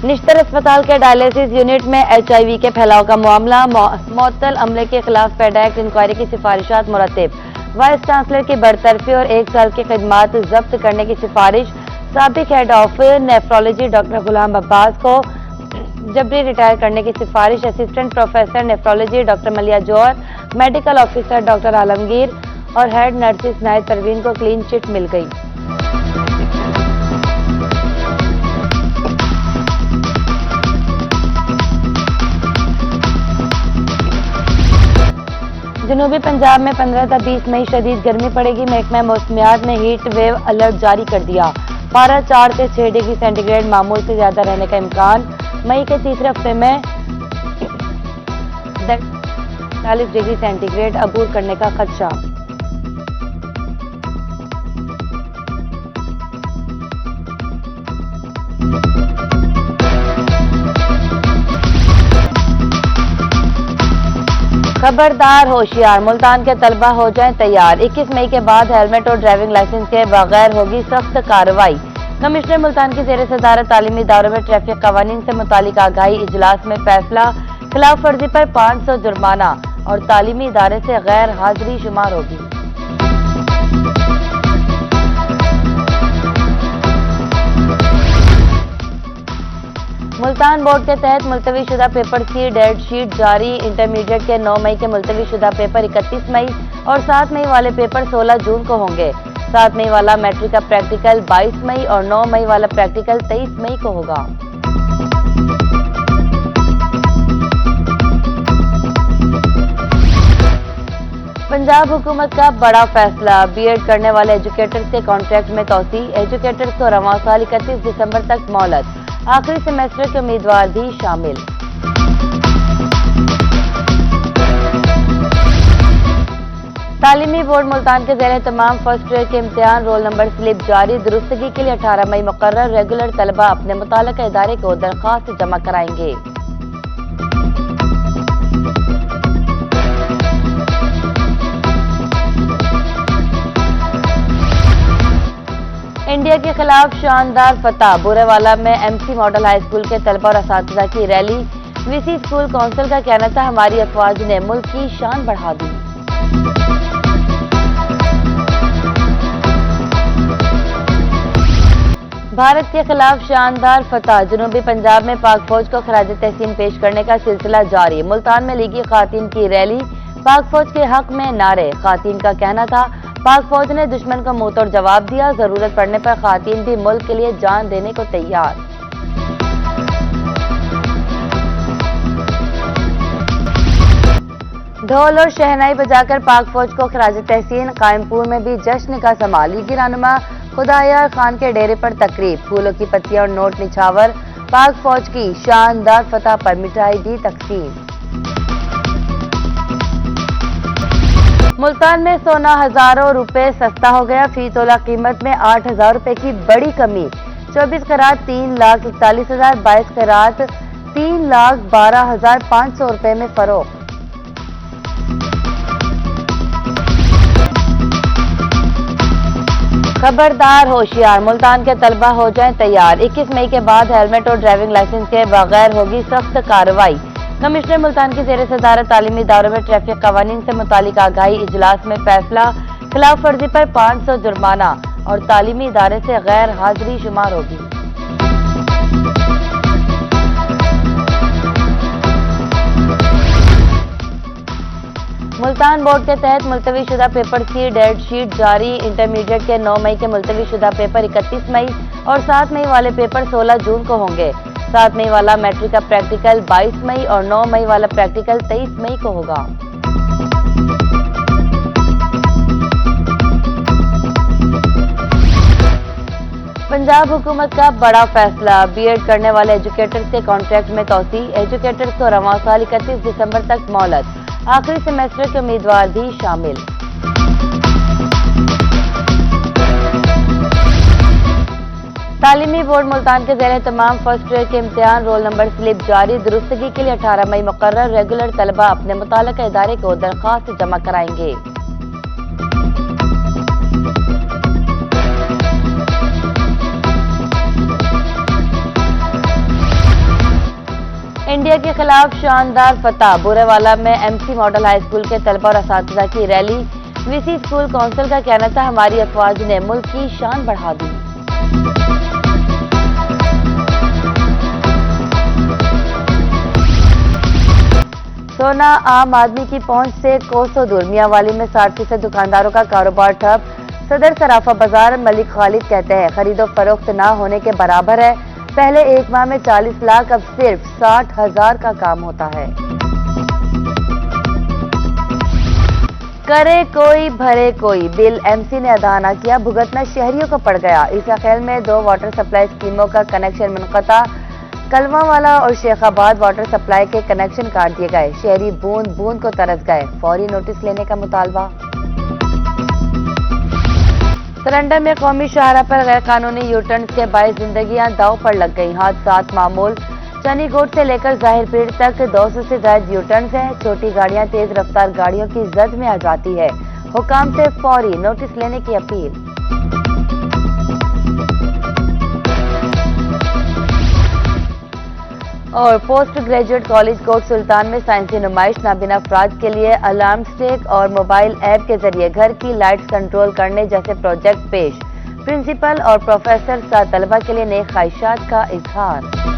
निश्तर अस्पताल के dialysis unit में HIV के फैलाव का मामला, मुअत्तल अमले के खिलाफ पेड एक्ट इंक्वायरी की सिफारिशात मुरतब, वाइस चांसलर की बरतरफी और 1 साल की खिदमात जब्त करने की सिफारिश, साबिक हेड ऑफ नेफ्रोलॉजी डॉक्टर गुलाम अब्बास को जबरी रिटायर करने की सिफारिश, असिस्टेंट प्रोफेसर नेफ्रोलॉजी डॉक्टर मलिया जौहर, मेडिकल ऑफिसर डॉक्टर आलमगीर और हेड नर्सिस नायद परवीन को क्लीन चिट मिल गई। जनूबी पंजाब में 15 से 20 मई शदीद गर्मी पड़ेगी। महकमा मौसमियात ने हीट वेव अलर्ट जारी कर दिया। पारा 4 से 6 डिग्री सेंटीग्रेड मामूल से ज्यादा रहने का इम्कान। मई के तीसरे हफ्ते में 40 डिग्री सेंटीग्रेड अबूर करने का खदशा। खबरदार होशियार, मुल्तान के तलबा हो जाएं तैयार। 21 मई के बाद हेलमेट और ड्राइविंग लाइसेंस के बगैर होगी सख्त कार्रवाई। कमिश्नर मुल्तान की ज़ेर सदारत तालीमी इदारों में ट्रैफिक कवानीन से मुतालिक आगाही इजलास में फैसला, खिलाफ वर्जी पर 500 जुर्माना और तालीमी इदारे से गैर हाजिरी शुमार होगी। मुल्तान बोर्ड के तहत मुलतवी शुदा पेपर की डेट शीट जारी। इंटरमीडिएट के 9 मई के मुलतवी शुदा पेपर 31 मई और 7 मई वाले पेपर 16 जून को होंगे। 7 मई वाला मैट्रिक का प्रैक्टिकल 22 मई और 9 मई वाला प्रैक्टिकल 23 मई को होगा। पंजाब हुकूमत का बड़ा फैसला, बीएड करने वाले एजुकेटर्स के कॉन्ट्रैक्ट में तोसी। एजुकेटर्स को रवां साल 31 दिसंबर तक मोहलत, आखिरी सेमेस्टर के उम्मीदवार भी शामिल। तालीमी बोर्ड मुल्तान के ज़ेरे तमाम फर्स्ट ईयर के इम्तिहान रोल नंबर स्लिप जारी। दुरुस्तगी के लिए 18 मई मुकर्रर। रेगुलर तलबा अपने मुताल्लिका इदारे को दरख्वास्त जमा कराएंगे। इंडिया के खिलाफ शानदार फतह। बुरेवाला में MC मॉडल हाई स्कूल के तलबा और असातिज़ा की रैली। VC स्कूल काउंसिल का कहना था हमारी अफवाज ने मुल्क की शान बढ़ा दी। भारत के खिलाफ शानदार फतह। जनूबी पंजाब में पाक फौज को खराज तहसीन पेश करने का सिलसिला जारी। मुल्तान में लीगी खातीन की रैली, पाक फौज के हक में नारे। खातीन का कहना था पाक फौज ने दुश्मन को मुंह तोड़ जवाब दिया, जरूरत पड़ने पर खातीन भी मुल्क के लिए जान देने को तैयार। ढोल और शहनाई बजाकर पाक फौज को खराज तहसीन। कायमपुर में भी जश्न का समा। लीगी रहनुमा खुदायार खान के डेरे पर तकरीब, फूलों की पत्तियां और नोट निछावर। पाक फौज की शानदार फतह पर मिठाई दी तकसीम। मुल्तान में सोना हजारों रुपए सस्ता हो गया। फी तोला कीमत में 8,000 रुपए की बड़ी कमी। 24 करात 3,41,000, 22 करात 3,12,500 रुपए में फरोख्त। खबरदार होशियार, मुल्तान के तलबा हो जाएं तैयार। 21 मई के बाद हेलमेट और ड्राइविंग लाइसेंस के बगैर होगी सख्त कार्रवाई। कमिश्नर मुल्तान की ज़ेर सदारत तालीमी इदारों में ट्रैफिक कवानीन से मुतालिक आगाही इजलास में फैसला, खिलाफ वर्जी पर 500 जुर्माना और तालीमी इदारे से गैर हाजिरी शुमार होगी। मुल्तान बोर्ड के तहत मुलतवी शुदा पेपर की डेट शीट जारी। इंटरमीडिएट के 9 मई के मुलतवी शुदा पेपर 31 मई और 7 मई वाले पेपर 16 जून को होंगे। 7 मई वाला मैट्रिक का प्रैक्टिकल 22 मई और 9 मई वाला प्रैक्टिकल 23 मई को होगा। पंजाब हुकूमत का बड़ा फैसला, बीएड करने वाले एजुकेटर्स के कॉन्ट्रैक्ट में तोसी। एजुकेटर्स को रवां साल 31 दिसंबर तक मोहलत, आखिरी सेमेस्टर के उम्मीदवार भी शामिल। तालीमी बोर्ड मुल्तान के ज़ेरे तमाम फर्स्ट ईयर के इम्तिहान रोल नंबर स्लिप जारी। दुरुस्तगी के लिए 18 मई मुकर्रर। रेगुलर तलबा अपने मुताल्लिका इदारे को दरख्वास्त जमा कराएंगे। के खिलाफ शानदार फतह। बुरेवाला में एमसी मॉडल हाई स्कूल के तलबा और असातिज़ा की रैली। वीसी स्कूल काउंसिल का कहना था, हमारी अफवाज ने मुल्क की शान बढ़ा दी। सोना आम आदमी की पहुंच से कोसों दूर। मियांवाली में 60% दुकानदारों का कारोबार ठप। सदर सराफा बाजार मलिक खालिद कहते हैं, खरीदो फरोख्त ना होने के बराबर है। पहले एक माह में 40 लाख, अब सिर्फ 60,000 का काम होता है। करे कोई भरे कोई, बिल एमसी ने अदा न किया, भुगतना शहरियों को पड़ गया। ईसा खेल में 2 वाटर सप्लाई स्कीमों का कनेक्शन मुनक़ता। कलवावाला और शेखाबाद वाटर सप्लाई के कनेक्शन काट दिए गए। शहरी बूंद बूंद को तरस गए। फौरी नोटिस लेने का मुतालबा। सरंडा में कौमी शाहरा पर गैर कानूनी यूटर्न के बाईस जिंदगियां दांव पर लग गई। हादसात मामूल। चनीगोट से लेकर जाहिर पीर तक 200 से ज्यादा यूटर्न हैं। छोटी गाड़ियां तेज रफ्तार गाड़ियों की जद में आ जाती है। हुकाम से फौरी नोटिस लेने की अपील। और पोस्ट ग्रेजुएट कॉलेज कोट सुल्तान में साइंसी नुमाइश। नाबीना अफराद के लिए अलार्म स्टिक और मोबाइल ऐप के जरिए घर की लाइट्स कंट्रोल करने जैसे प्रोजेक्ट पेश। प्रिंसिपल और प्रोफेसर साथ तलबा के लिए नई ख्वाहिशात का इजहार।